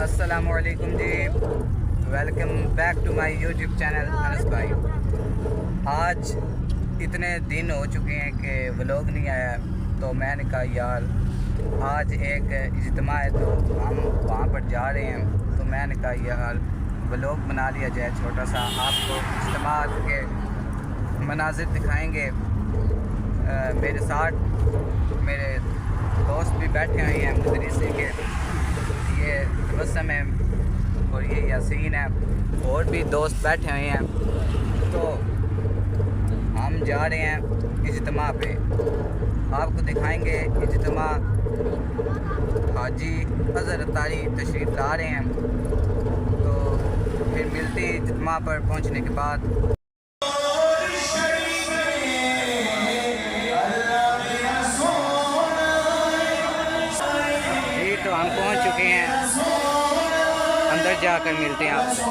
السلام علیکم جی، welcome back to my YouTube channel Anas بھائی۔ آج اتنے دن ہو چکے ہیں کہ ولاگ نہیں آیا، تو میں نے کہا یار آج ایک اجتماع ہے تو ہم وہاں پر جا رہے ہیں، تو میں نے کہا یار ولاگ بنا لیا جائے چھوٹا سا، آپ کو اجتماع کے مناظر دکھائیں گے۔ میرے ساتھ میرے دوست بھی بیٹھے ہوئے ہیں مدرسے کے، یہ تبسم ہے اور یہ یاسین ہے، اور بھی دوست بیٹھے ہوئے ہیں۔ تو ہم جا رہے ہیں اجتماع پہ، آپ کو دکھائیں گے اجتماع۔ حاجی اظہر اتاری تشریف لا رہے ہیں، تو پھر ملتے ہیں اجتماع پر پہنچنے کے بعد۔ جی تو ہم پہنچ چکے ہیں، اندر جا کر ملتے ہیں آپ سے۔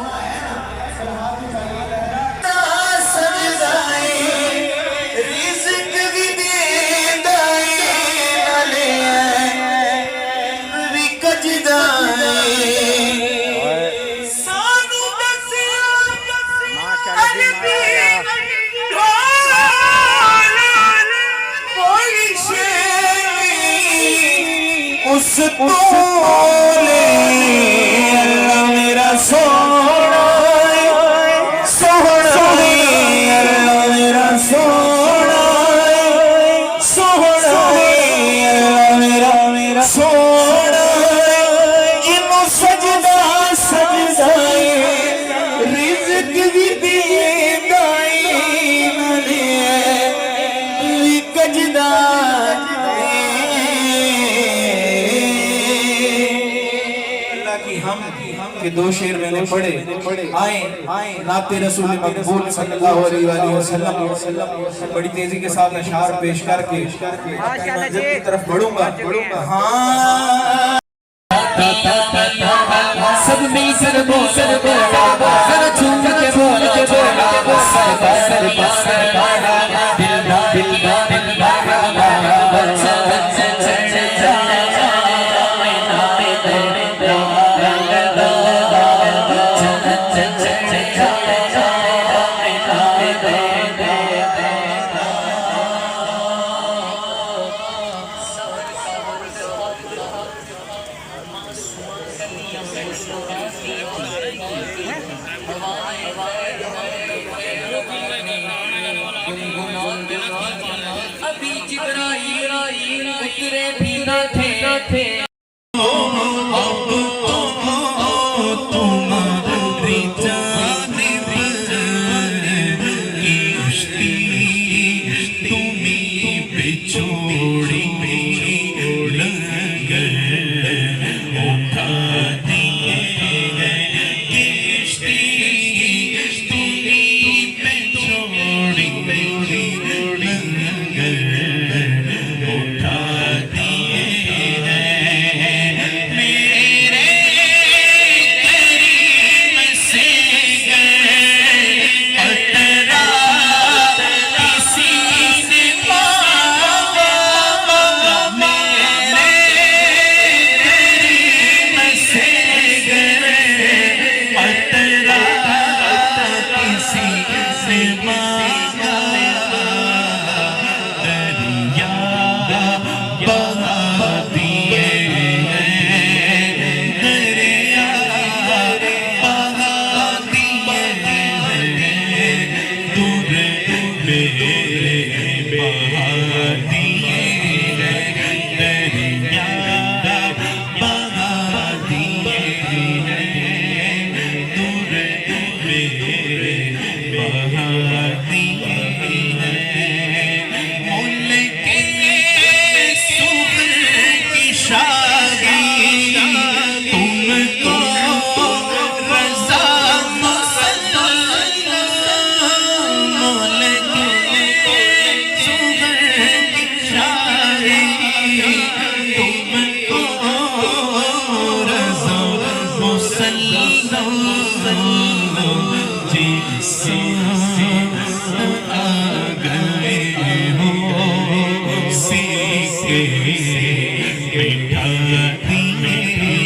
اللہ میرا سونا سونا، اللہ میرا سونا سونا، اللہ میرا سونا، جنوں سجدہ سجدائے رزق بھی دیدائی نلے کجدہ کہ دو شعر میں نے پڑھے آئیں نعت رسول مقبول صلی اللہ علیہ وآلہ وسلم، بڑی تیزی کے ساتھ اشعار پیش کر کے منزل کی طرف بڑھوں گا۔ سب میں سر بو سر چھوم کے بول سر ابھی جبرائیل اترے بھی نہ تھے، تمہاری جانب کشتی تمہیں پہ چھوڑی لنگر اٹھا دیے کشتی تمہیں پہ چھوڑی لنگر اٹھا دیے میرے کریم سے گئے اترا کسی نے مانگا، میرے کریم سے گئے اترا کسی نے مانگا، دریا بہا دیے دریا بہا دیے دور میرے بہا دیے دریا بہا دیے دور میرے بہا دیے ملک سغر کی شادی تم کو رضا مسلم، ملک سغر کی شادی تم کو رضا مسلم، جس آ گئے ہو سیکھے بٹھا دیے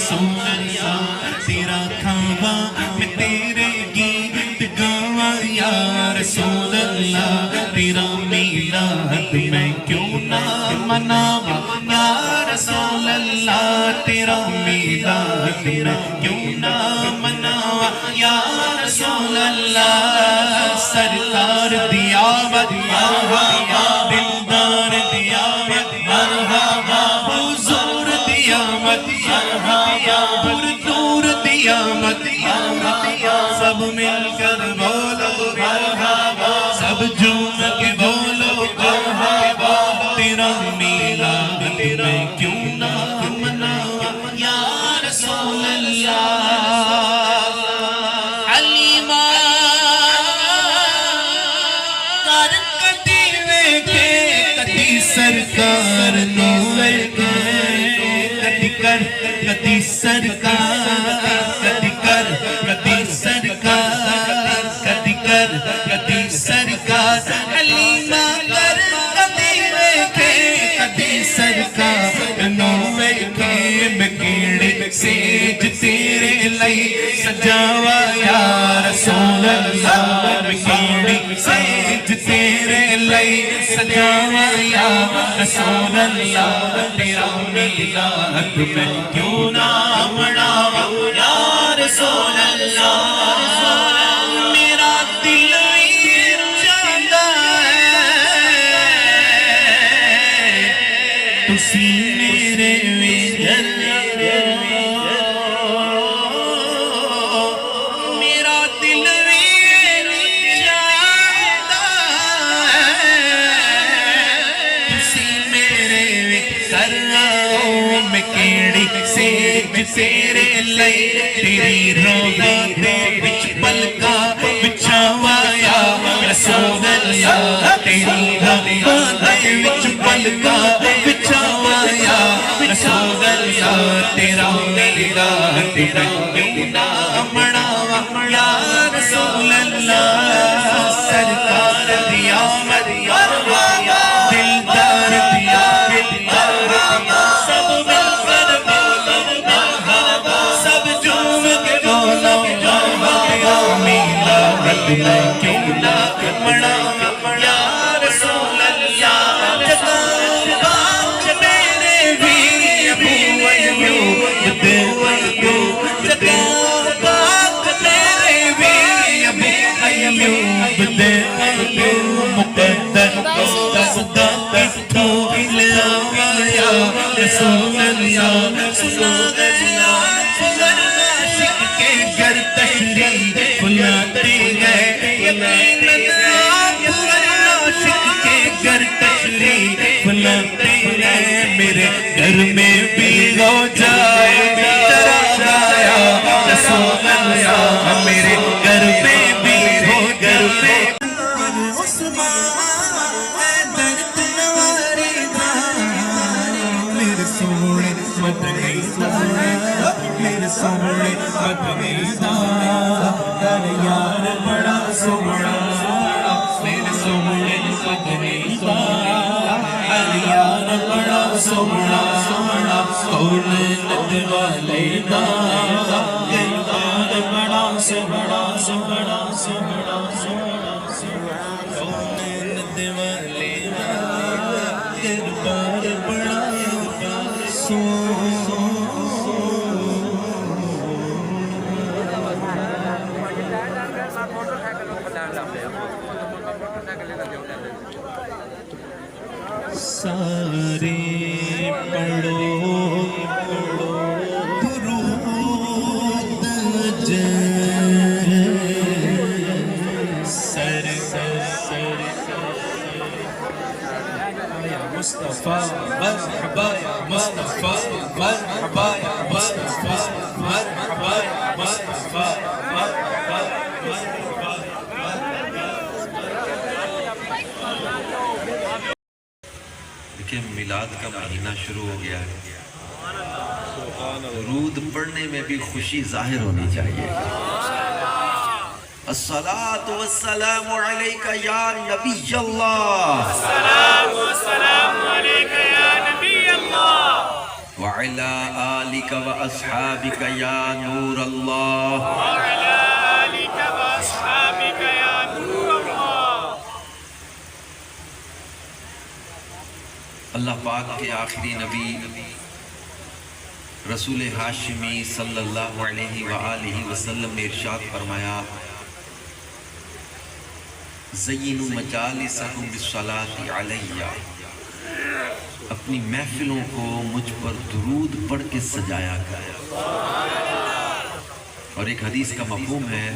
رسول اللہ تیرا کھاوا میں تیرے گیت گاوا یا رسول اللہ تیرا میلاد میں کیوں نہ مناوا یا رسول اللہ تیرا میلاد میں کیوں نہ مناوا یا رسول اللہ سرکار دی آمد مرحبا دلدار دی آمد مرحبا حضور دی آمد مرحبا پردور دی آمد مرحبا سب مل کر بولو مرحبا سب جھوم کے بولو مرحبا تیرا میلاد میں کیوں نہ مناوا یا رسول اللہ علیمہ کر کدی ویکھے کدی سرکار نو ویکھے کدی کر کدی سرکار کدی کر کدی سرکار کدی کر کدی سرکار علیمہ کر کدی ویکھے کدی سرکار نو ویکھے میں کیڑے سیج تیرے لئی سجاوا یا رسول اللہ میں کیڑے سیج تیرے لئی سجاوا یا رسول اللہ تیرا میلاد میں کیوں نہ مناوا یا رسول اللہ میرا دل بھی چاہتا ہے تسی میرے ویجر میرا دل بھی چاہتا ہے تسی میرے ویجر میں کیڑی سیج تیرے لئی تیری روضہ دے وچ پلکا بچھاوا یا رسول اللہ تیری روضہ دے وچ پلکا بچھاوا یا رسول اللہ تیرا میلاد تیرا کیوں نہ مناوا یا رسول اللہ سرکار دی آمد مرحبا دلدار دی آمد مرحبا سب مل کر بولو مرحبا سب جھوم کے بولو مرحبا تیرا میلاد میں کیوں نہ مناوا یا رسول اللہ جگہ باغ میرے بھی ابو ایوب دے ایوب جگہ باغ میرے بھی ابو ایوب دے ایوب مقدر خدا کتھو لیا یا رسول اللہ سنا گیا فگر عاشق کے گھر تشریف لاتے ہیں یقیناً آپ فگر عاشق کے گھر تشریف لاتے ہیں میرے گھر میں بھی ہو جائے چراغ آیا رسول اللہ میرے گھر میں بھی ہو گھر میں میرے سونے مدنی میرے سونے مدنی یار بڑا سونا میرے سونے مدنی یار بڑا سونا کون ند والے یار بڑا سونا سونا سونا سونا کون ند والے دربار بڑا سارے پڑھو درود سر مصطفیٰ مرحبا یا مصطفیٰ مرحبا یا مصطفیٰ مرحبا یا مصطفیٰ مرحبا دیکھیں میلاد کا مہینہ شروع ہو گیا ہے درود پڑھنے میں بھی خوشی ظاہر ہونی چاہیے الصلاة والسلام علیکہ یا نبی اللہ الصلاة والسلام علیکہ یا نبی اللہ وعلى آلك وأصحابك يا نور الله وعلى آلك وأصحابك يا نور الله. اللہ پاک کے آخری نبی رسول ہاشمی صلی اللہ علیہ وآلہ وسلم نے ارشاد فرمایا زینوا مجالسکم بالصلاۃ علیہ، اپنی محفلوں کو مجھ پر درود پڑھ کے سجایا کرے. اور ایک حدیث کا مفہوم ہے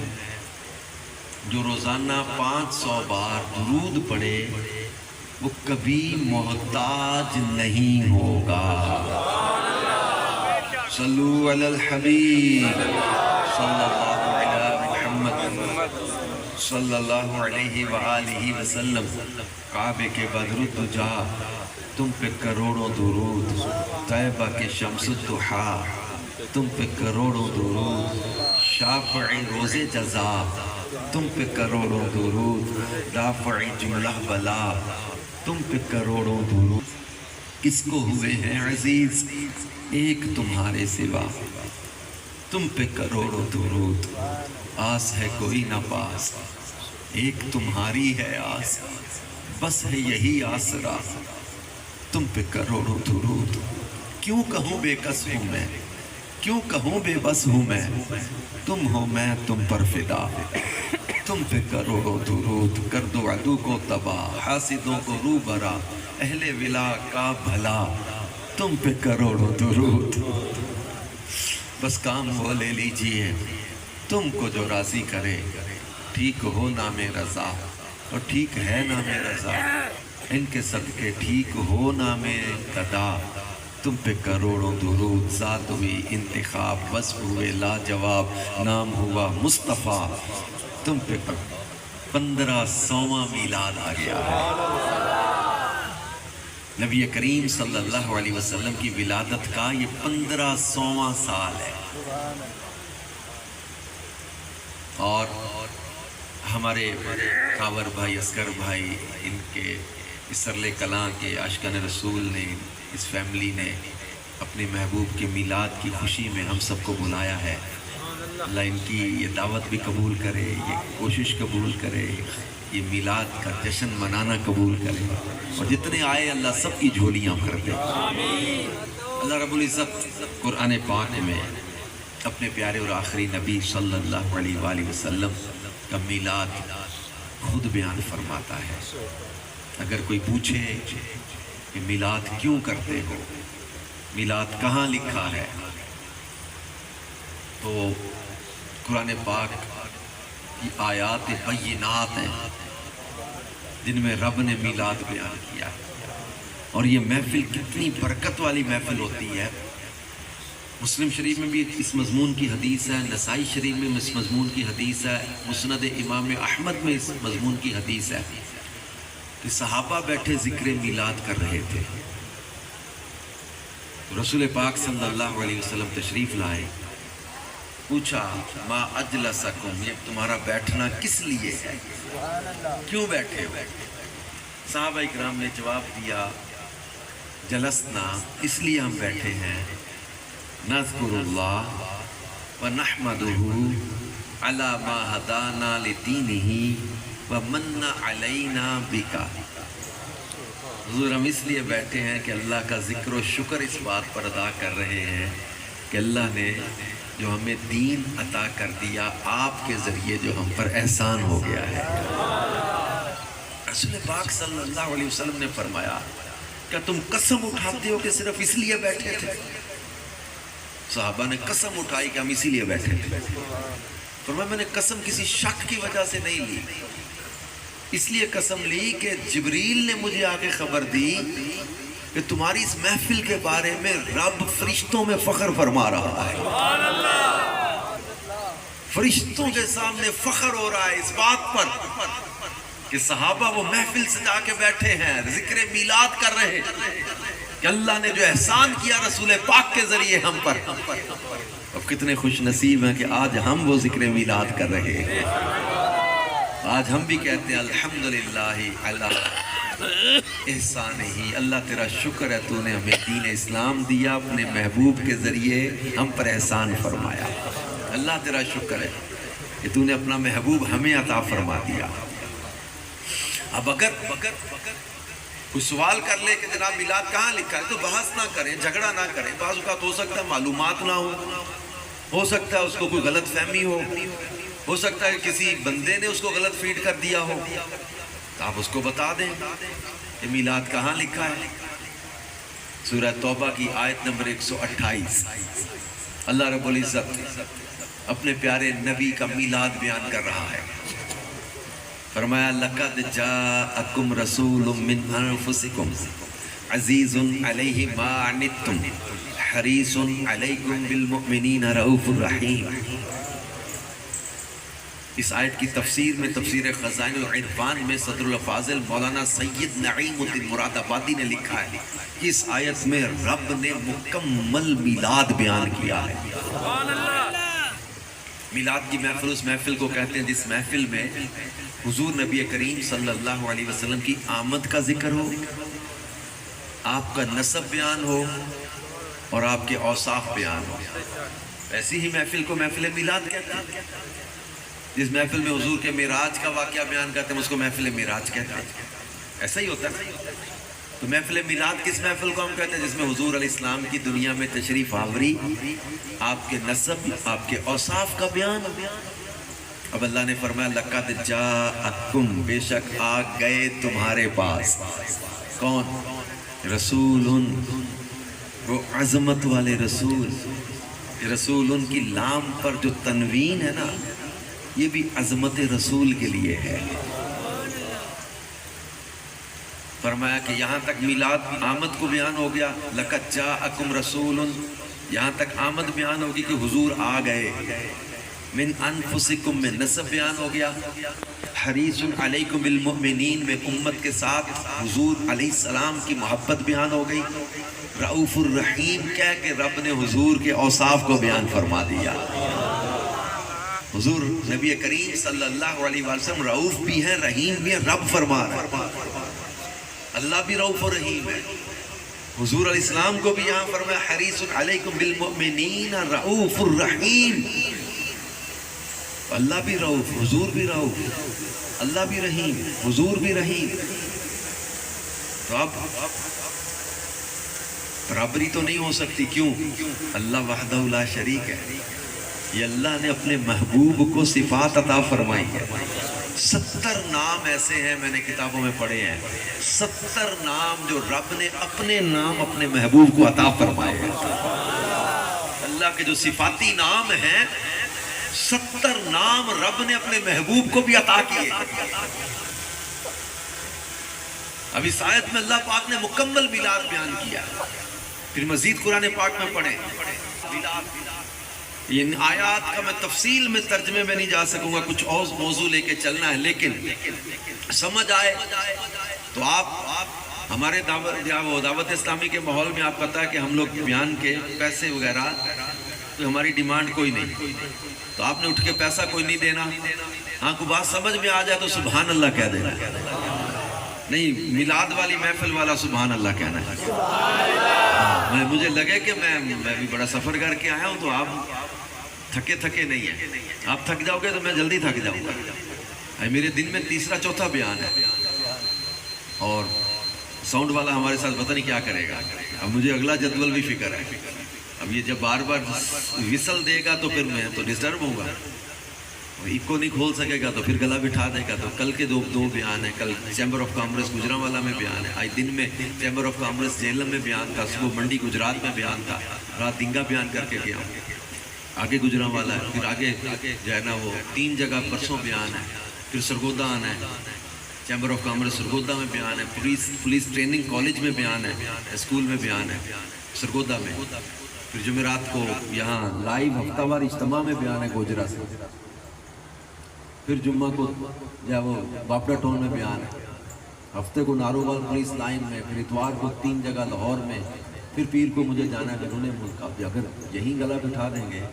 جو روزانہ 500 بار درود پڑھے وہ کبھی محتاج نہیں ہوگا. صلو علی الحبیب صلی اللہ علی محمد صلی اللہ علیہ وآلہ وسلم. کعبے کے بدر الدجا تم پہ کروڑوں درود، طیبہ کے شمس الضحا تم پہ کروڑوں درود، شافع روز جزا تم پہ کروڑوں درود، دافع جملہ بلا تم پہ کروڑوں درود. کس کو ہوئے ہیں عزیز ایک تمہارے سوا، تم پہ کروڑوں درود. آس ہے کوئی نہ پاس، ایک تمہاری ہے آس، بس ہے یہی آسرا، تم پہ کروڑوں درود. کیوں کہوں بے کس ہوں میں، کیوں کہوں بے بس ہوں میں، تم ہو میں تم پر فدا، تم پہ کروڑوں درود. کر دو عدو کو تباہ، حاسدوں کو روبرا، اہل ولا کا بھلا، تم پہ کروڑوں درود. بس کام وہ لے لیجئے تم کو جو راضی کرے، ٹھیک ہو نام رضا اور ٹھیک ہے نام رضا، ان کے صدقے ٹھیک ہو نام قدا، تم پہ کروڑوں درود. ذات ہوئی انتخاب، وصف ہوئے لاجواب، نام ہوا مصطفیٰ، تم پہ 1500واں میلاد آ گیا ہے. نبی کریم صلی اللہ علیہ وسلم کی ولادت کا یہ 1500واں سال ہے. اور ہمارے کاور بھائی، اصغر بھائی، ان کے اسرل کلاں کے عاشقان رسول نے، اس فیملی نے اپنے محبوب کے میلاد کی خوشی میں ہم سب کو بلایا ہے. اللہ ان کی یہ دعوت بھی قبول کرے، یہ کوشش قبول کرے، یہ میلاد کا جشن منانا قبول کرے، اور جتنے آئے اللہ سب کی جھولیاں بھر دے. اللہ رب العزت قرآن پاک میں اپنے پیارے اور آخری نبی صلی اللہ علیہ وآلہ وسلم کا میلاد خود بیان فرماتا ہے. اگر کوئی پوچھے کہ میلاد کیوں کرتے ہو، میلاد کہاں لکھا ہے، تو قرآن پاک کی آیات بینات ہیں جن میں رب نے میلاد بیان کیا. اور یہ محفل کتنی برکت والی محفل ہوتی ہے. مسلم شریف میں بھی اس مضمون کی حدیث ہے، نسائی شریف میں اس مضمون کی حدیث ہے، مسند امام احمد میں اس مضمون کی حدیث ہے کہ صحابہ بیٹھے ذکر میلاد کر رہے تھے. رسول پاک صلی اللہ علیہ وسلم تشریف لائے، پوچھا ما اجلسکم، یہ تمہارا بیٹھنا کس لیے ہے، کیوں بیٹھے ہو؟ صحابہ اکرام نے جواب دیا جلسنا، اس لیے ہم بیٹھے ہیں، نذکر اللہ ونحمدہ علی ما ہدانا لدینہ ومن علینا بکا. حضور ہم اس لیے بیٹھے ہیں کہ اللہ کا ذکر و شکر اس بات پر ادا کر رہے ہیں کہ اللہ نے جو ہمیں دین عطا کر دیا، آپ کے ذریعے جو ہم پر احسان ہو گیا ہے. رسول پاک صلی اللہ علیہ وسلم نے فرمایا کیا تم قسم اٹھاتے ہو کہ صرف اس لیے بیٹھے تھے؟ صحابہ نے قسم اٹھائی کہ ہم اسی لیے بیٹھے تھے. فرمایا میں نے قسم کسی شک کی وجہ سے نہیں لی، اس لیے قسم لی کہ جبریل نے مجھے آگے خبر دی کہ تمہاری اس محفل کے بارے میں رب فرشتوں میں فخر فرما رہا ہے. فرشتوں کے سامنے فخر ہو رہا ہے اس بات پر کہ صحابہ وہ محفل سے جا کے بیٹھے ہیں، ذکر میلاد کر رہے ہیں کہ اللہ نے جو احسان کیا رسول پاک کے ذریعے ہم پر. اب کتنے خوش نصیب ہیں کہ آج ہم وہ ذکر میلاد کر رہے ہیں. آج ہم بھی کہتے ہیں الحمدللہ علی احسان ہی اللہ تیرا شکر ہے تو نے ہمیں دین اسلام دیا، اپنے محبوب کے ذریعے ہم پر احسان فرمایا۔ اللہ تیرا شکر ہے کہ تو نے اپنا محبوب ہمیں عطا فرما دیا۔ اب اگر کوئی سوال کر لے کہ جناب میلاد کہاں لکھا ہے، تو بحث نہ کریں، جھگڑا نہ کریں۔ بعض اوقات ہو سکتا ہے معلومات نہ ہو سکتا ہے اس کو کوئی غلط فہمی ہو سکتا ہے کسی بندے نے اس کو غلط فیڈ کر دیا ہو، تو آپ اس کو بتا دیں کہ میلاد کہاں لکھا ہے۔ سورہ توبہ کی آیت نمبر 128 اللہ رب العزت اپنے پیارے نبی کا میلاد بیان کر رہا ہے۔ فرمایا لَقَدْ جَاءَكُمْ رَسُولٌ مِّنْ أَنفُسِكُمْ عَزِيزٌ عَلَيْهِ مَا عَنِتُّمْ حَرِيصٌ عَلَيْكُمْ بِالْمُؤْمِنِينَ رَءُوفٌ رَحِيمٌ۔ اس آیت کی تفسیر میں تفسیر خزائن العرفان میں صدر الفاضل مولانا سید نعیم الدین مراد آبادی نے لکھا ہے کہ اس آیت میں رب نے مکمل میلاد بیان کیا ہے۔ میلاد کی محفل اس محفل کو کہتے ہیں جس محفل میں حضور نبی کریم صلی اللہ علیہ وسلم کی آمد کا ذکر ہو، آپ کا نسب بیان ہو اور آپ کے اوصاف بیان ہو۔ ایسی ہی محفل کو محفل میلاد کہتے ہیں۔ جس محفل میں حضور کے معراج کا واقعہ بیان کرتے ہیں اس کو محفل معراج کہتے ہیں۔ ایسا ہی ہوتا ہے۔ تو محفل میلاد کس محفل کو ہم کہتے ہیں؟ جس میں حضور علیہ السلام کی دنیا میں تشریف آوری، آپ کے نسب، آپ کے اوصاف کا بیان۔ اب اللہ نے فرمایا لَقَدْ جَاءَكُمْ، بے شک آ گئے تمہارے پاس۔ کون؟ رسول، وہ عظمت والے رسول۔ رسول ان کی لام پر جو تنوین ہے نا، یہ بھی عظمت رسول کے لیے ہے۔ فرمایا کہ یہاں تک میلاد آمد کو بیان ہو گیا، لَقَدْ جَاءَكُمْ رَسُولٌ، یہاں تک آمد بیان ہوگی کہ حضور آ گئے۔ من انفسکم میں نسب بیان ہو گیا۔ حریص علیکم بالمؤمنین میں امت کے ساتھ حضور علیہ السلام کی محبت بیان ہو گئی۔ رؤوف الرحیم کہہ کے رب نے حضور کے اوصاف کو بیان فرما دیا۔ حضور نبی کریم صلی اللہ علیہ وسلم رؤوف بھی ہیں، رحیم بھی ہیں، رب فرما رہا ہے۔ اللہ بھی رؤوف و رحیم ہے۔ حضور علیہ السلام کو بھی یہاں فرمایا حریص علیکم بالمؤمنین رؤوف الرحیم۔ اللہ بھی رؤوف، حضور بھی رؤوف، اللہ بھی رحیم، حضور بھی رحیم۔ تو اب برابری تو نہیں ہو سکتی، کیوں؟ اللہ وحدہ لا شریک ہے۔ یہ اللہ نے اپنے محبوب کو صفات عطا فرمائی ہے۔ 70 نام ایسے ہیں، میں نے کتابوں میں پڑھے ہیں، 70 نام جو رب نے اپنے نام اپنے محبوب کو عطا فرمائے ہیں۔ اللہ کے جو صفاتی نام ہیں، 70 نام رب نے اپنے محبوب کو بھی عطا کیے۔ اب اس آیت میں اللہ پاک نے مکمل میلاد بیان کیا۔ پھر مزید قرآن پاک میں پڑھیں یہ آیات کا میں تفصیل میں ترجمے میں نہیں جا سکوں گا، کچھ اور موضوع لے کے چلنا ہے، لیکن سمجھ آئے تو آپ ہمارے دعوت اسلامی کے ماحول میں آپ پتہ ہے کہ ہم لوگ بیان کے پیسے وغیرہ تو ہماری ڈیمانڈ کوئی نہیں، تو آپ نے اٹھ کے پیسہ کوئی نہیں دینا۔ ہاں کوئی بات سمجھ میں آ جائے تو سبحان اللہ کہہ دینا، نہیں میلاد والی محفل والا سبحان اللہ کہنا ہے۔ مجھے لگے کہ میں بھی بڑا سفر کر کے آیا ہوں، تو آپ تھکے نہیں ہیں۔ آپ تھک جاؤ گے تو میں جلدی تھک جاؤں گا۔ میرے دن میں تیسرا چوتھا بیان ہے، اور ساؤنڈ والا ہمارے ساتھ پتہ نہیں کیا کرے گا۔ اب مجھے اگلا جدول بھی فکر ہے۔ اب یہ جب بار بار وسل دے گا تو پھر میں تو ڈسٹرب ہوں گا، ایکو نہیں کھول سکے گا تو پھر گلا بٹھا دے گا۔ تو کل کے دو بیان ہیں، کل چیمبر آف کامرس گجرانوالہ میں بیان ہے، آج دن میں چیمبر آف کامرس جہلم میں بیان تھا، صبح منڈی گجرات میں بیان تھا، رات دنگا بیان کر کے گیا ہوں، آگے گجرانوالہ ہے، پھر آگے جو ہے نا وہ 3 جگہ پرسوں بیان ہے، پھر سرگودا آنا ہے، چیمبر آف کامرس سرگودا میں بیان ہے، پولیس ٹریننگ کالج میں بیان ہے، اسکول میں بیان ہے سرگودا میں، پھر جمعرات کو یہاں لائیو ہفتہ وار اجتماع میں بیان ہے گوجرا سے، پھر جمعہ کو یا وہ باپڑا ٹون میں بیان ہے، ہفتے کو نارووال پولیس لائن میں، پھر اتوار کو 3 جگہ لاہور میں، پھر پیر کو مجھے جانا ہے بیرون ملک۔ اب اگر یہیں گلا بٹھا دیں گے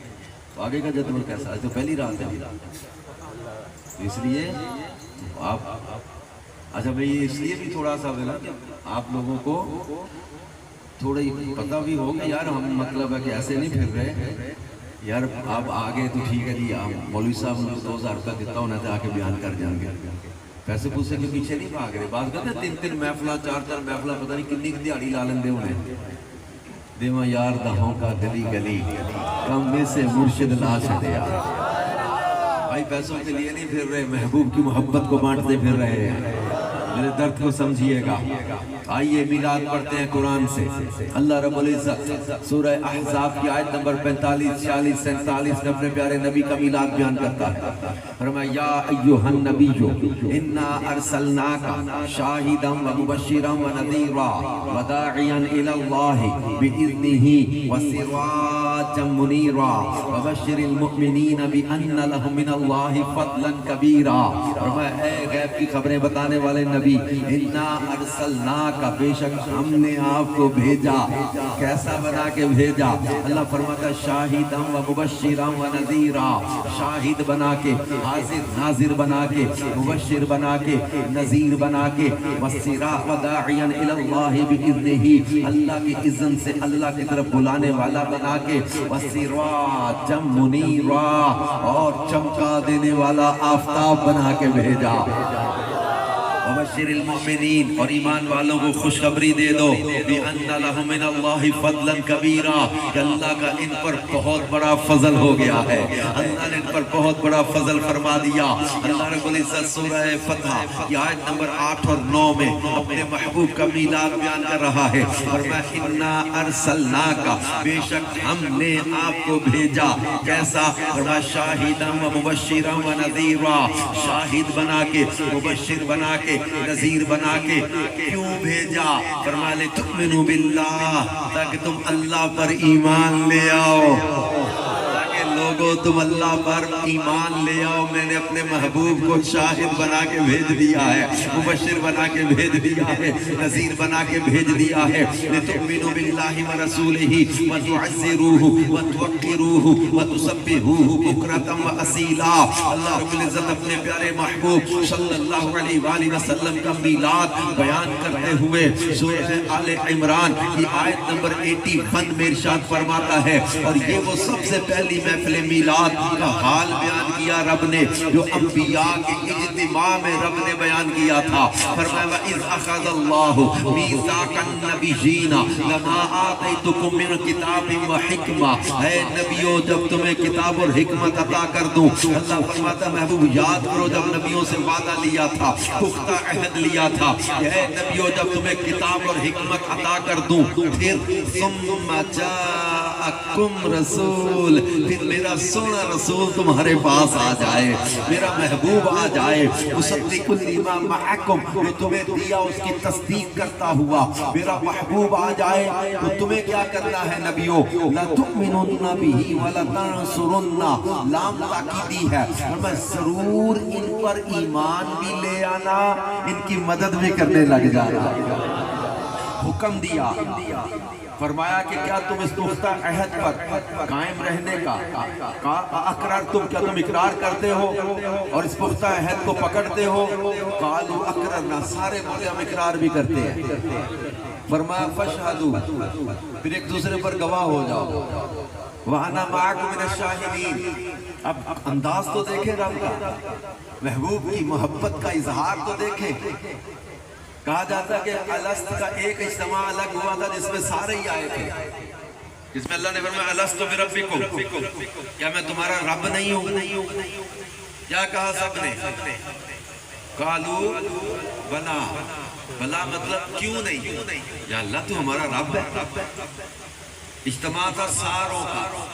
تو آگے کا جدول کیسا ہے؟ تو پہلی رات ہے، اس لیے آپ اچھا بھئی اس لیے بھی تھوڑا سا ہے نا کہ آپ لوگوں کو تھوڑی پتہ بھی ہوگا یار ہم مطلب ہے کہ ایسے نہیں پھر رہے یار آپ آگے تو ٹھیک ہے جی آپ مولوی صاحب مجھے 2000 روپیہ دیتا ہونا تھا آ کے بیان کر جائیں گے پیسے پوسے کے پیچھے نہیں بھاگ رہے بات کرتے 3-3 محفلہ 4-4 محفلہ پتہ نہیں کتنی دیہڑی لا لیندے انہیں دیواں یار دہوں کا گلی گلی کم میں سے مرشد لا چھڑیا بھائی پیسوں کے لیے نہیں پھر رہے محبوب کی محبت کو بانٹتے پھر رہے ہیں میرے درد کو سمجھیے گا آئیے میلاد پڑھتے ہیں قرآن سے اللہ رب العزت سورہ احزاب کی آیت نمبر 45 46 47 میں اپنے پیارے نبی کا میلاد بیان کرتا ہے فرمایا یا ایھا النبی انا ارسلناک شاہدا ومبشرا ونذیرا وداعیا الی اللہ باذنہ وسراجا منیرا وبشر المؤمنین بان لهم من اللہ فضلا کبیرا فرمایا اے غیب کی خبریں بتانے والے نبی انا ارسلناک کا بے شک ہم نے آپ کو بھیجا کیسا بنا کے بھیجا اللہ فرماتا شاہدا و مبشرا و نذیرا شاہد بنا کے حاضر ناظر بنا کے مبشر بنا کے نذیر بنا کے وسرا و داعیا الی اللہ باذنہ اللہ کی اذن سے اللہ کی طرف بلانے والا بنا کے وسراجا منیرا اور چمکا دینے والا آفتاب بنا کے بھیجا وبشر المؤمنین اور ایمان والوں کو خوشخبری دے دو بِأَنَّ لَهُم مِّنَ اللَّهِ فَضْلًا كَبِيرًا کہ اللہ کا ان پر بہت بڑا فضل ہو گیا ہے اللہ نے ان پر بہت بڑا فضل فرما دیا اللہ رب العزت سورہ فتح کی آیت نمبر 8 اور 9 میں اپنے محبوب کا میلاد بیان کر رہا ہے فرمایا اِنَّا أَرْسَلْنَاكَ بے شک ہم نے آپ کو بھیجا کیسا فرمایا شاہداً و مبشراً و نذیرا شاہد بنا کے مبشر بنا کے نذیر بنا کے کیوں بھیجا فرمایا لِتُؤْمِنُوا بِاللَّهِ تاکہ تم اللہ پر ایمان لے آؤ تاکہ لوگوں تم اللہ پر ایمان لے آؤ میں نے اپنے محبوب کو شاہد بنا کے بھیج دیا ہے مبشر بنا کے بھیج دیا ہے نذیر بنا کے بھیج دیا ہے لِتُؤْمِنُوا بِاللَّهِ وَرَسُولِهِ وَتُعَزِّرُوهُ وَتُوَقِّرُوهُ وَتُسَبِّحُوهُ بُكْرَةً وَأَصِيلًا اللہ رب العزت اپنے پیارے محبوب صلی اللہ علیہ وآلہ وسلم کا میلاد بیان کرتے ہوئے سورہ آل عمران کی آیت نمبر 81 میں ارشاد فرماتا ہے اور یہ وہ سب سے پہلی محفل میلاد کا حال بیان کیا رب نے جو انبیاء کے اجتماع میں رب نے بیان کیا تھا فرمایا وَإِذْ أَخَذَ اللَّهُ مِيثَاقَ النَّبِيِّينَ لَمَا آتَيْتُكُم مِّن كِتَابٍ وَحِكْمَةٍ اے نبیوں جب تمہیں کتاب اور حکمت عطا کر دوں اللہ فرماتا محبوب یاد کرو جب نبیوں سے وعدہ لیا تھا پختہ عہد لیا تھا کہ اے نبیوں جب تمہیں کتاب اور حکمت عطا کر دوں پھر ثم جاءکم رسول پھر میرا سونا رسول تمہارے پاس آ جائے میرا محبوب آ جائے مصدق لما معکم جو تمہیں دیا اس کی تصدیق کرتا ہوا میرا محبوب آ جائے تو تمہیں کیا کرنا ہے نبیوں لا تؤمنون به ولا تنصرون لام تاکیدی ہے اور میں ضرور ان پر ایمان بھی لے آنا ان کی مدد بھی کرنے لگ جانا حکم دیا فرمایا کہ کیا تم اس پختہ عہد پر قائم رہنے کا اقرار تم کیا تم اقرار کرتے ہو اور اس پختہ عہد کو پکڑتے ہو قالوا اقررنا سارے بولے ہم اقرار بھی کرتے ہیں فرمایا فشہدوا پھر ایک دوسرے پر گواہ ہو جاؤ وَأَنَا مَعَكُمْ مِنَ الشَّاهِدِينَ اب انداز تو دیکھیں رب کا محبوب کی محبت کا اظہار تو دیکھیں کہا جاتا ہے کہ الست کا ایک اجتماع الگ ہوا تھا جس میں سارے ہی آئے تھے جس میں اللہ نے فرمایا الست بربکم کیا میں تمہارا رب نہیں ہوں کیا کہا سب نے قالوا بلا بلا مطلب کیوں نہیں یا اللہ تو ہمارا رب ہے اجتماع تھا ساروں کا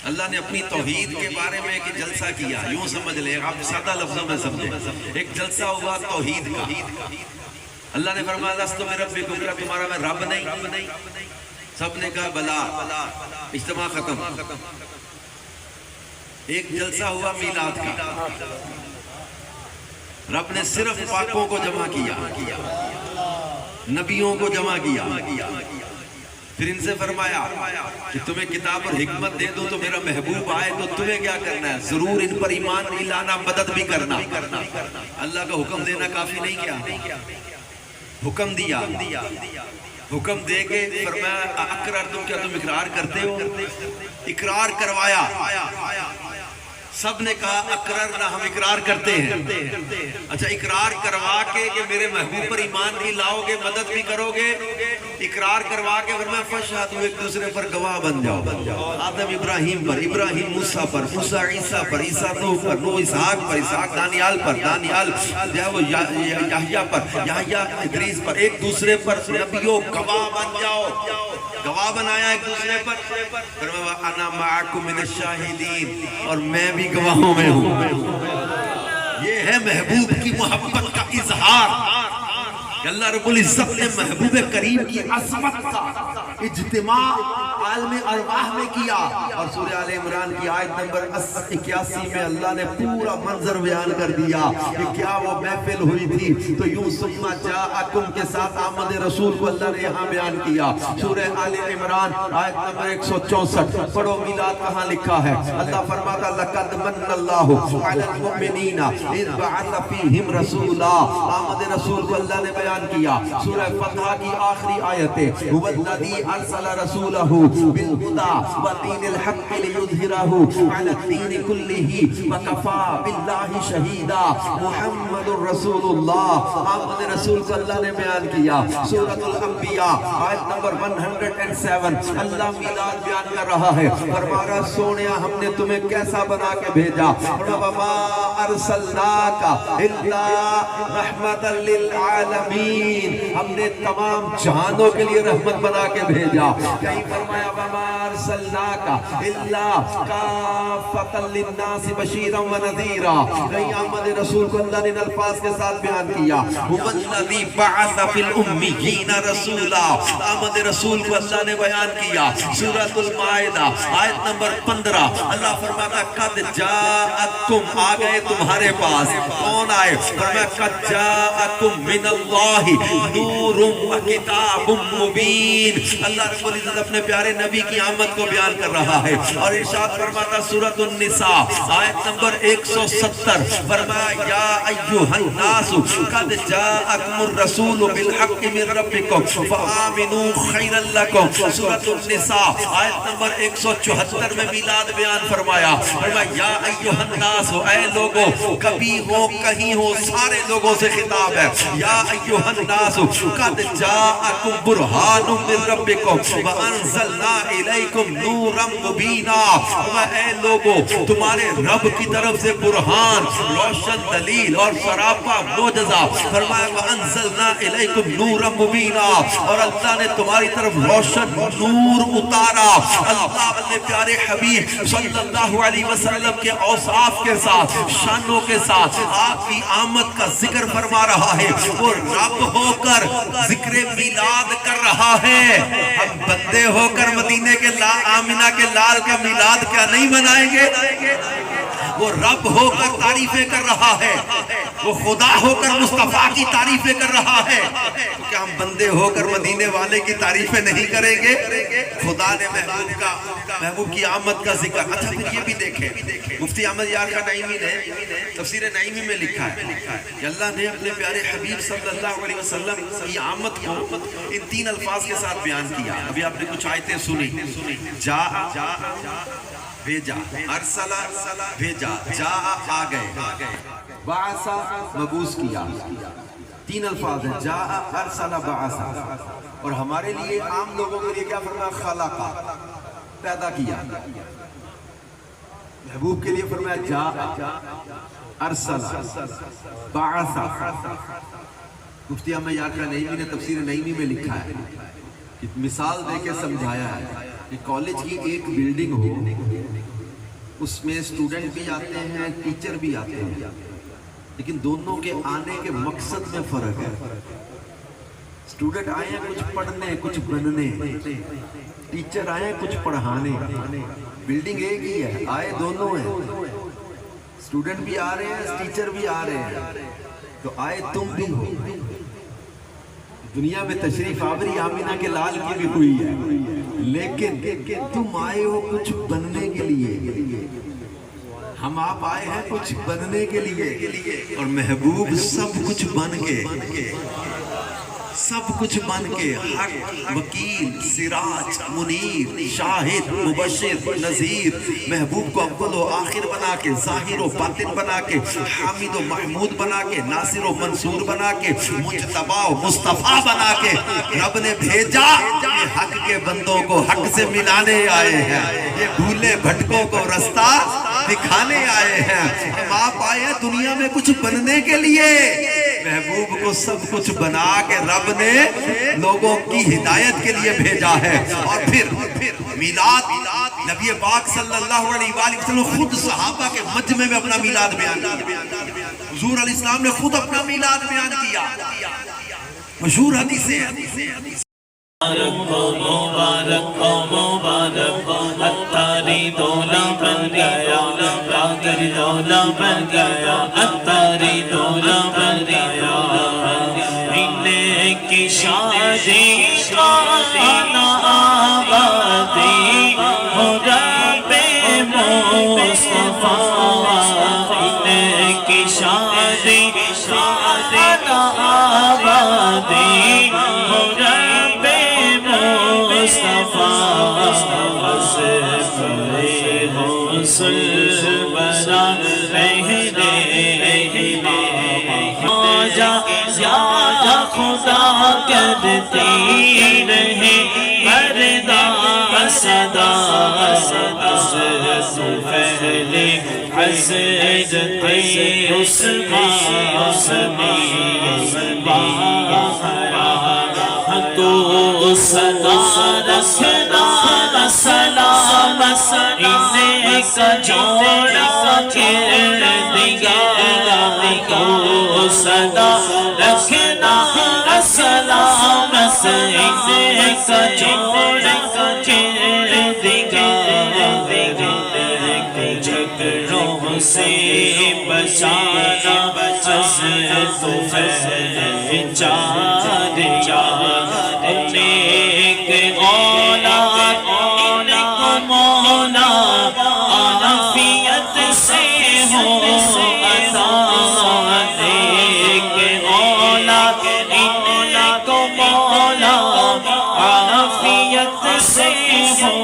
اللہ نے اپنی توحید کے بارے میں ایک جلسہ کیا یوں سمجھ لیں آپ سادہ لفظوں میں سمجھیں ایک جلسہ ہوا توحید کا اللہ نے فرمایا لست بربکم کیا تمہارا میں رب نہیں سب نے کہا بلا اجتماع ختم ایک جلسہ ہوا میلاد کا رب نے صرف پاکوں کو جمع کیا نبیوں کو جمع کیا پھر ان سے فرمایا کہ تمہیں کتاب اور حکمت دے دوں تو میرا محبوب آئے تو تمہیں کیا کرنا ہے؟ ضرور ان پر ایمان بھی لانا، مدد بھی کرنا۔ اللہ کا حکم دینا کافی نہیں کیا؟ حکم دیا، حکم دے کے فرمایا اقرار تم، کیا تم اقرار کرتے ہو؟ اقرار کروایا۔ سب نے کہا اقررنا، ہم اقرار کرتے ہیں۔ اچھا اقرار کروا کے کہ میرے محبوب پر ایمان بھی لاؤ گے، مدد بھی کرو گے، اقرار کروا کے فرمایا فشہدوا، ایک دوسرے پر گواہ بن جاؤ۔ آدم ابراہیم پر، ابراہیم موسیٰ پر، موسیٰ عیسیٰ پر، عیسیٰ نوح پر، نوح اسحاق پر، اسحاق دانیال پر، دانیال یحییٰ پر، یحییٰ ادریس پر، ایک دوسرے پر نبیوں گواہ بن جاؤ۔ گواہ بنایا ایک دوسرے پر، فرمایا انا معکم من الشاہدین، اور میں بھی گواہوں میں ہوں۔ یہ ہے محبوب کی محبت کا اظہار کہ اللہ رب العزت نے محبوب کریم کی عظمت کا اجتماع عالم ارواح میں کیا، اور سورہ آل عمران کی آیت نمبر 81 میں اللہ نے پورا منظر بیان کر دیا کہ کیا وہ محفل ہوئی تھی۔ تو یوں ثم جاءکم کے ساتھ آمد رسول کو اللہ نے یہاں بیان کیا۔ سورہ آل عمران آیت نمبر 164 پڑھو، میلاد کہاں لکھا ہے؟ اللہ فرماتا لقد من اللہ علی المؤمنین اذ بعث فیہم رسولا، آمد رسول کو اللہ نے بیان کیا۔ سورہ فتح کی آخری آیت ہے هو الذی ارسل رسولہ بالہدی ودین الحق لیظہرہ علی الدین کلہ وکفی باللہ شہیدا، محمد رسول اللہ، آمد رسول کو اللہ نے بیان کیا۔ سورۃ الانبیاء آیت نمبر 107 اللہ میلاد بیان کر رہا ہے، فرمایا سونیا ہم نے تمہیں کیسا بنا کے بھیجا، وما ارسلناک الا رحمتا للعالمین، ہم نے تمام جہانوں کے لیے رحمت بنا کے بھیجا۔ کہیں فرمایا وما ارسلناک الا کافۃ للناس بشیرا ونذیرا، کہیں آمد رسول کو اللہ نے ان الفاظ کے ساتھ بیان کیا هو الذی بعث فی الامیین رسولا، آمد رسول کو اللہ نے بیان کیا۔ سورۃ المائدہ آیت نمبر 15 اللہ فرماتا قد جاءکم، آ گئے تمہارے پاس، کون آئے؟ فرمایا قد جاءکم من اللہ نور و کتاب مبین، اللہ رب العزت اپنے پیارے نبی کی آمد کو بیان کر رہا ہے، اور ارشاد فرماتا سورۃ النساء آیت نمبر 170 فرمایا یا ایھا الناس قد جاءکم الرسول بالحق من ربکم فآمنوا خیرا لکم، سورۃ النساء آیت نمبر 174 میں میلاد بیان فرمایا، فرمایا یا ایھا الناس، اے لوگو، کبھی ہو کہیں ہو سارے لوگوں سے خطاب ہے، یا ایھا الناس قد جاءکم برہان من ربکم وانزلنا الیکم نورا مبینا، اے لوگو تمہارے رب کی طرف سے برہان، روشن دلیل اور سراپا معجزہ، فرمایا وانزلنا الیکم نورا مبینا، اور اللہ نے تمہاری طرف روشن نور اتارا۔ اللہ اپنے پیارے حبیب صلی اللہ علیہ وسلم کے اوصاف کے ساتھ، شانوں کے ساتھ آپ کی آمد کا ذکر فرما رہا ہے، وہ رب ہو کر ذکر میلاد کر رہا ہے۔ ہم بندے ہو کر مدینے کے آمنہ کے لال کا میلاد کیا نہیں منائیں گے؟ وہ رب ہو کر تعریفیں کر رہا ہے، وہ خدا ہو کر مصطفیٰ کی تعریفیں کر رہا ہے، تو کیا ہم بندے ہو کر مدینے والے کی تعریفیں نہیں کریں گے؟ خدا نے محبوب کی آمد کا ذکر۔ اچھا پھر یہ بھی دیکھیں، مفتی احمد یار کا نعیمی نے تفسیر نعیمی میں لکھا ہے کہ اللہ نے اپنے پیارے حبیب صلی اللہ علیہ وسلم کی آمد کو ان 3 الفاظ کے ساتھ بیان کیا۔ ابھی آپ نے کچھ آیتیں سنی، جا بھیجا، ارسلہ بھیجا، جا آ گئے، بعثا مبعوث کیا، 3 الفاظ ہیں، جا ارسلہ بعثا، اور ہمارے لیے عام لوگوں کے لیے کیا فرمایا؟ خلقا، پیدا کیا۔ محبوب کے لیے فرمایا جا ارسلہ بعثا۔ مفتی احمد یار کا نعیمی نے تفسیر نعیمی میں لکھا ہے، مثال دے کے سمجھایا ہے کہ کالج کی ایک بلڈنگ ہو، اس میں اسٹوڈنٹ بھی آتے ہیں، ٹیچر بھی آتے ہیں، لیکن دونوں کے آنے کے مقصد میں فرق ہے۔ اسٹوڈنٹ آئے ہیں کچھ پڑھنے، کچھ بننے، ٹیچر آئے ہیں کچھ پڑھانے۔ بلڈنگ ایک ہی ہے، آئے دونوں ہیں، اسٹوڈنٹ بھی آ رہے ہیں، ٹیچر بھی آ رہے ہیں، تو آئے تم بھی ہو۔ دنیا میں تشریف آوری آمینہ کے لال کی بھی ہوئی ہے، لیکن تم آئے ہو کچھ بننے کے لیے، ہم آپ آئے ہیں کچھ بننے کے لیے، اور محبوب سب کچھ بن کے حق، وکیل، سراج، منیر، شاہد، مبشر، نذیر، محبوب کو اول و آخر بنا کے، ظاہر و باطن بنا کے، حامد و محمود بنا کے، ناصر و منصور بنا کے، مجتبی و مصطفیٰ بنا کے رب نے بھیجا، یہ حق کے بندوں کو حق سے ملانے آئے ہیں، یہ بھولے بھٹکوں کو رستہ دکھانے آئے ہیں۔ ہم آپ آئے ہیں دنیا میں کچھ بننے کے لیے، محبوب کو سب کچھ بنا کے رب نے لوگوں کی ہدایت کے لیے بھیجا ہے۔ اور پھر میلاد، نبی پاک صلی اللہ علیہ وآلہ وسلم خود صحابہ کے مجمع میں اپنا میلاد بیان کیا، حضور علیہ السلام نے خود اپنا میلاد بیان کیا، مشہور حدیث ہے۔ مبارک مبارک اتاری دولا بن گیا، قادر دولا بن گیا، اتاری دولا بن گیا، انہیں کی شادی خانہ آبادی ہو رب مصطفیٰ، انہیں کی شادی خانہ آبادی ہو رب مصطفیٰ، حسن بنا رہنے یا خدا کرتی رہے مردہ صدا، پہلے حضرت تو صدا رکھنا سلام، انہیں کا جوڑا کھیل دیا، تو صدا رکھنا سلام، انہیں کا جوڑا کھیل دیا، جھگڑوں سے بچانا تو نیک اولاد ان کو مولا عافیت سے ہو عطا، نیک اولاد ان کو مولا عافیت سے ہو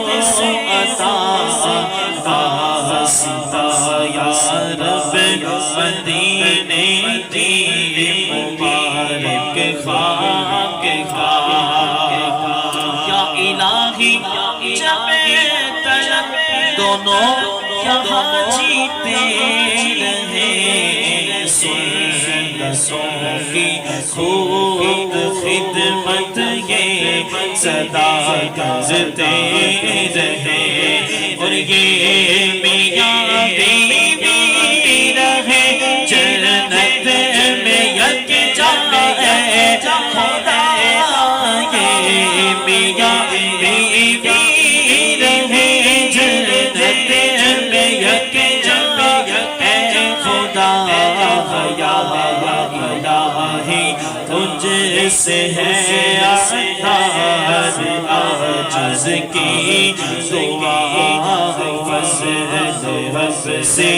عطا، واسطہ یا رب مدینے کی مبارک خاک کا، یا الہی جب تک دونوں یہاں جیتے رہے، سنتوں کی خوب خدمت یہ صدا گزتے رہے، اور یہ میاں بیوی رہے جنت میں یکجا ہے خدا، یہ میاں بیوی رہے جنت میں یکجا ہے خدا، یا الہی تجھ سے ہے عاجز کی دعا، فضل سے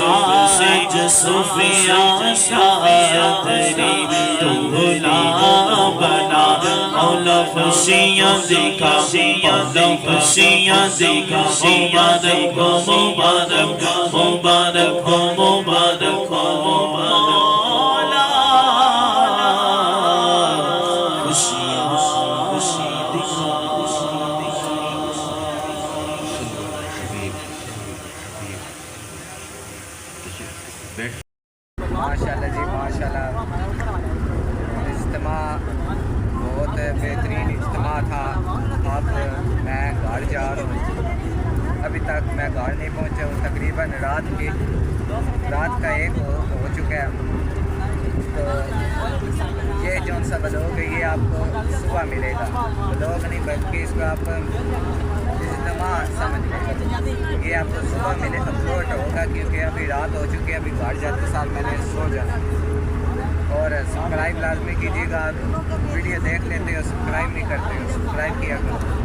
آج صفیہ شادری تو بھلا بنا، مولا خوشیاں دکھا، مولا خوشیاں دکھا، مبارک ہو مبارک مبارک ہو مبارک ہو مولا، خوشیاں خوشی دکھا۔ ماشاءاللہ جی ماشاءاللہ، اجتماع بہت بہترین اجتماع تھا۔ اب میں گھر جا رہا ہوں، ابھی تک میں گھر نہیں پہنچا ہوں، تقریباً رات کا 1 ہو چکا ہے، تو یہ جو سا بلوگ ہے یہ آپ کو صبح ملے گا، بلوگ نہیں بلکہ اس کو آپ اجتماع سمجھ لیں، یہ آپ کو صبح ملے اپلوڈ ہوگا، کیونکہ ابھی رات ہو چکی ہے، ابھی گھر جاتے ساتھ میں نے سو جانا، اور سبسکرائب لازمی کیجیے گا. ویڈیو دیکھ لیتے ہو سبسکرائب نہیں کرتے ہو, سبسکرائب کیا کرو.